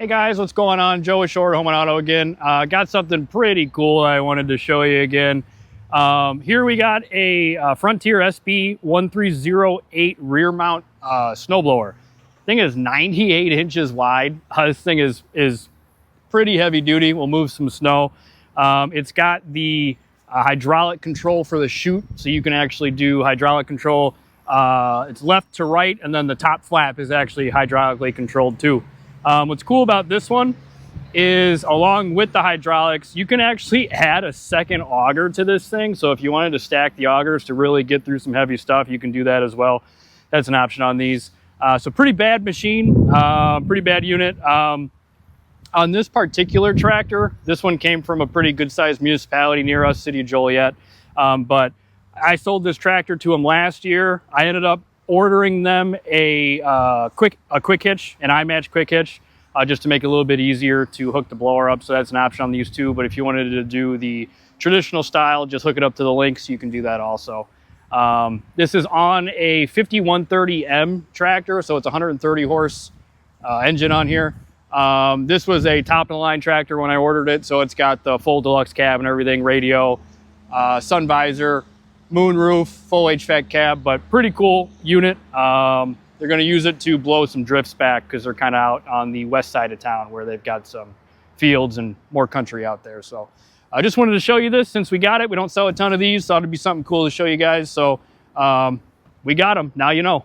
Hey guys, what's going on? Joe with Shorewood Home Auto again. Got something pretty cool I wanted to show you again. Here we got a Frontier SB1308 rear mount snowblower. Thing is 98 inches wide. This thing is pretty heavy duty. Will move some snow. It's got the hydraulic control for the chute, so you can actually do hydraulic control. It's left to right, and then the top flap is actually hydraulically controlled too. What's cool about this one is, along with the hydraulics, you can actually add a second auger to this thing. So if you wanted to stack the augers to really get through some heavy stuff, you can do that as well. That's an option on these. So pretty bad machine, pretty bad unit. On this particular tractor, this one came from a pretty good sized municipality near us, City of Joliet. But I sold this tractor to them last year. I ended up ordering them a quick hitch, an I-match quick hitch, just to make it a little bit easier to hook the blower up. So that's an option on these too. But if you wanted to do the traditional style, just hook it up to the links, you can do that also. This is on a 5130M tractor, so it's 130 horse engine on here. This was a top of the line tractor when I ordered it, so it's got the full deluxe cab and everything, radio, sun visor, moon roof, full HVAC cab, but pretty cool unit. They're going to use it to blow some drifts back because they're kind of out on the west side of town where they've got some fields and more country out there. So I just wanted to show you this since we got it. We don't sell a ton of these, so it'd be something cool to show you guys. So we got them. Now you know.